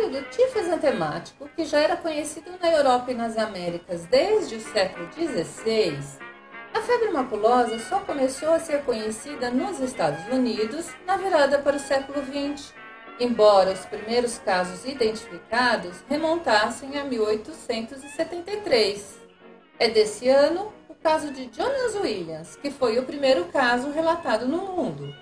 cenário do tifo exantemático, que já era conhecido na Europa e nas Américas desde o século XVI, a febre maculosa só começou a ser conhecida nos Estados Unidos na virada para o século XX, embora os primeiros casos identificados remontassem a 1873. É desse ano o caso de Jonas Williams, que foi o primeiro caso relatado no mundo.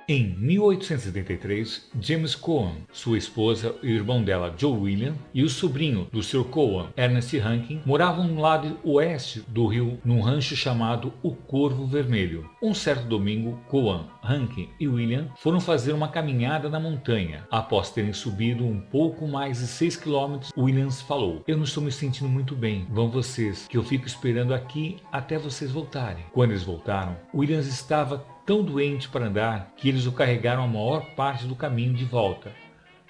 Em 1873, James Cowan, sua esposa, o irmão dela, Joe William, e o sobrinho do Sr. Cowan, Ernest Rankin, moravam no lado oeste do rio, num rancho chamado o Corvo Vermelho. Um certo domingo, Cowan, Rankin e William foram fazer uma caminhada na montanha. Após terem subido um pouco mais de 6 quilômetros, Williams falou: "Eu não estou me sentindo muito bem. Vão vocês, que eu fico esperando aqui até vocês voltarem." Quando eles voltaram, Williams estava tão doente para andar que eles o carregaram a maior parte do caminho de volta.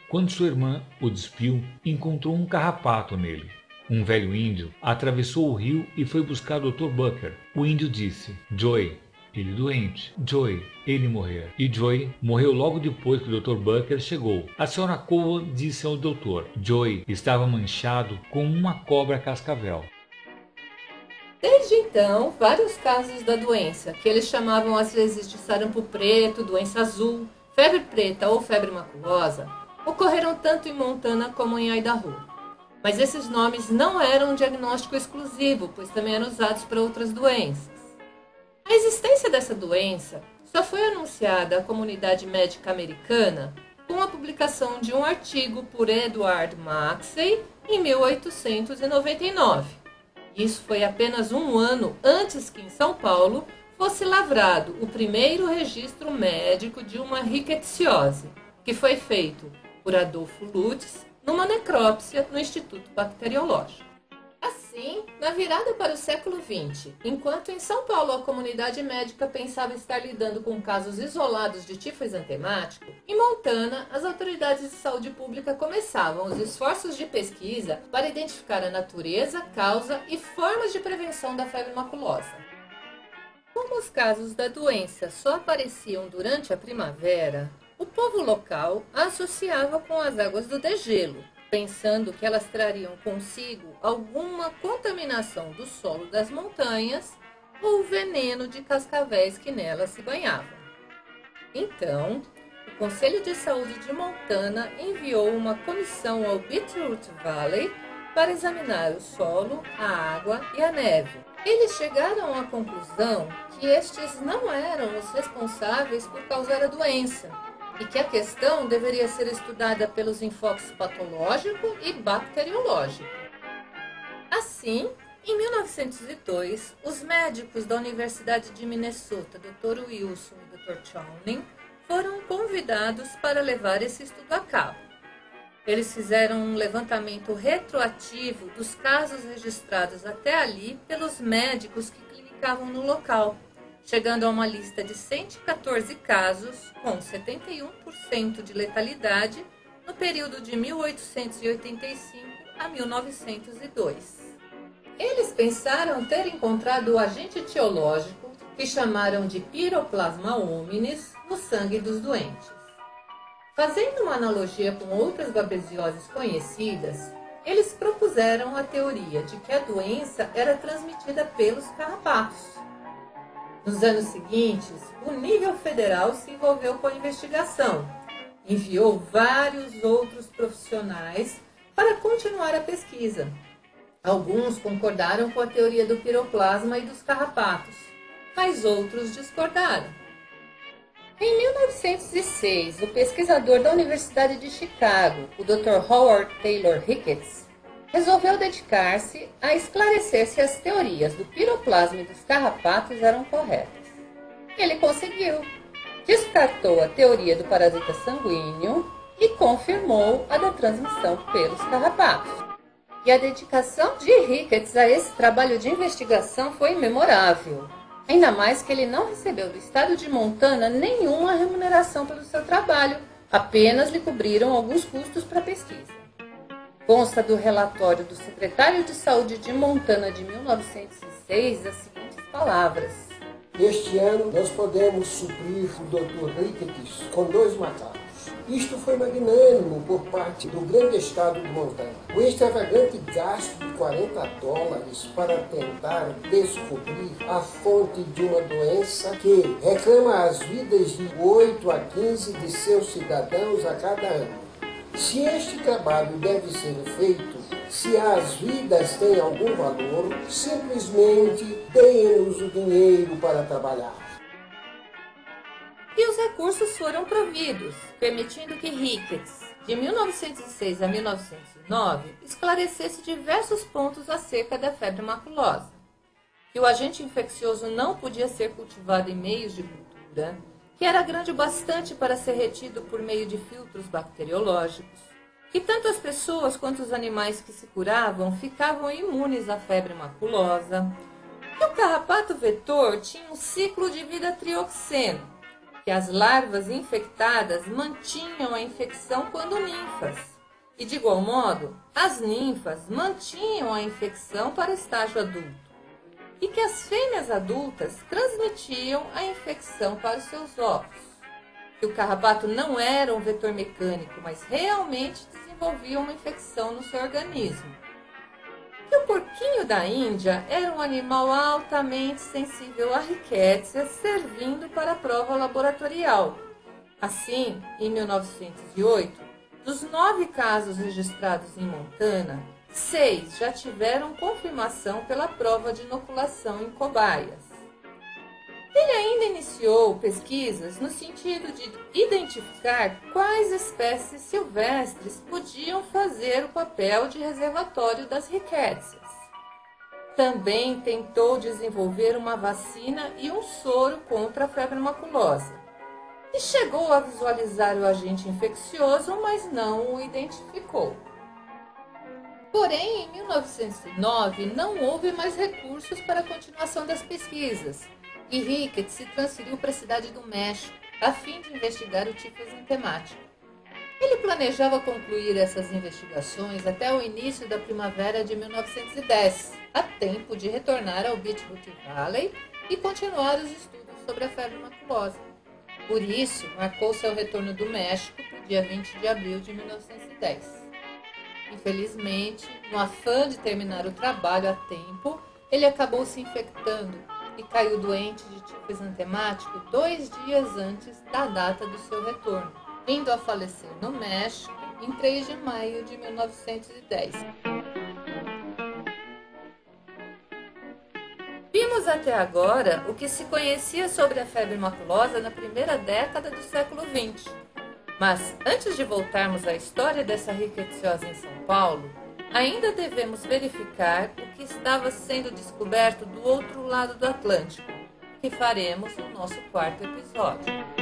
Quando sua irmã o despiu, encontrou um carrapato nele. Um velho índio atravessou o rio e foi buscar o Dr. Bucker. O índio disse: "Joey, ele doente. Joey, ele morrer." E Joey morreu logo depois que o Dr. Bucker chegou. A senhora Cowan disse ao doutor: "Joey estava manchado com uma cobra cascavel." Desde então, vários casos da doença, que eles chamavam às vezes de sarampo preto, doença azul, febre preta ou febre maculosa, ocorreram tanto em Montana como em Idaho. Mas esses nomes não eram um diagnóstico exclusivo, pois também eram usados para outras doenças. A existência dessa doença só foi anunciada à comunidade médica americana com a publicação de um artigo por Edward Maxey em 1899. Isso foi apenas um ano antes que em São Paulo fosse lavrado o primeiro registro médico de uma rickettsiose, que foi feito por Adolfo Lutz numa necrópsia no Instituto Bacteriológico. Assim, na virada para o século XX, enquanto em São Paulo a comunidade médica pensava estar lidando com casos isolados de tifo exantemático, em Montana as autoridades de saúde pública começavam os esforços de pesquisa para identificar a natureza, causa e formas de prevenção da febre maculosa. Como os casos da doença só apareciam durante a primavera, o povo local a associava com as águas do degelo, pensando que elas trariam consigo alguma contaminação do solo das montanhas ou o veneno de cascavéis que nelas se banhavam. Então, o Conselho de Saúde de Montana enviou uma comissão ao Beetroot Valley para examinar o solo, a água e a neve. Eles chegaram à conclusão que estes não eram os responsáveis por causar a doença, e que a questão deveria ser estudada pelos enfoques patológico e bacteriológico. Assim, em 1902, os médicos da Universidade de Minnesota, Dr. Wilson e Dr. Chowning, foram convidados para levar esse estudo a cabo. Eles fizeram um levantamento retroativo dos casos registrados até ali pelos médicos que clinicavam no local, chegando a uma lista de 114 casos, com 71% de letalidade, no período de 1885 a 1902. Eles pensaram ter encontrado o agente etiológico, que chamaram de Piroplasma hominis, no sangue dos doentes. Fazendo uma analogia com outras babesioses conhecidas, eles propuseram a teoria de que a doença era transmitida pelos carrapatos. Nos anos seguintes, o nível federal se envolveu com a investigação, enviou vários outros profissionais para continuar a pesquisa. Alguns concordaram com a teoria do piroplasma e dos carrapatos, mas outros discordaram. Em 1906, o pesquisador da Universidade de Chicago, o Dr. Howard Taylor Ricketts, resolveu dedicar-se a esclarecer se as teorias do piroplasma e dos carrapatos eram corretas. Ele conseguiu. Descartou a teoria do parasita sanguíneo e confirmou a da transmissão pelos carrapatos. E a dedicação de Ricketts a esse trabalho de investigação foi memorável. Ainda mais que ele não recebeu do estado de Montana nenhuma remuneração pelo seu trabalho, apenas lhe cobriram alguns custos para a pesquisa. Consta do relatório do secretário de Saúde de Montana de 1906 as seguintes palavras: Este ano nós podemos suprir o Dr. Ricketts com 2 macacos. Isto foi magnânimo por parte do grande estado de Montana. O extravagante gasto de $40 para tentar descobrir a fonte de uma doença que reclama as vidas de 8 a 15 de seus cidadãos a cada ano. Se este trabalho deve ser feito, se as vidas têm algum valor, simplesmente deem-nos o dinheiro para trabalhar. E os recursos foram providos, permitindo que Ricketts, de 1906 a 1909, esclarecesse diversos pontos acerca da febre maculosa. Que o agente infeccioso não podia ser cultivado em meios de cultura, que era grande o bastante para ser retido por meio de filtros bacteriológicos, que tanto as pessoas quanto os animais que se curavam ficavam imunes à febre maculosa, que o carrapato vetor tinha um ciclo de vida trioxeno, que as larvas infectadas mantinham a infecção quando ninfas, e de igual modo, as ninfas mantinham a infecção para o estágio adulto, e que as fêmeas adultas transmitiam a infecção para os seus ovos, que o carrapato não era um vetor mecânico, mas realmente desenvolvia uma infecção no seu organismo, que o porquinho da Índia era um animal altamente sensível a ricétsia, servindo para a prova laboratorial. Assim, em 1908, dos 9 casos registrados em Montana, 6 já tiveram confirmação pela prova de inoculação em cobaias. Ele ainda iniciou pesquisas no sentido de identificar quais espécies silvestres podiam fazer o papel de reservatório das ricétsias. Também tentou desenvolver uma vacina e um soro contra a febre maculosa. E chegou a visualizar o agente infeccioso, mas não o identificou. Porém, em 1909, não houve mais recursos para a continuação das pesquisas, e Ricketts se transferiu para a cidade do México, a fim de investigar o tifo exantemático. Ele planejava concluir essas investigações até o início da primavera de 1910, a tempo de retornar ao Beach Butte Valley e continuar os estudos sobre a febre maculosa. Por isso, marcou seu retorno do México para o dia 20 de abril de 1910. Infelizmente, no afã de terminar o trabalho a tempo, ele acabou se infectando e caiu doente de tifo exantemático 2 dias antes da data do seu retorno, vindo a falecer no México em 3 de maio de 1910. Vimos até agora o que se conhecia sobre a febre maculosa na primeira década do século XX. Mas, antes de voltarmos à história dessa rickettsiosa em São Paulo, ainda devemos verificar o que estava sendo descoberto do outro lado do Atlântico, que faremos no nosso 4º episódio.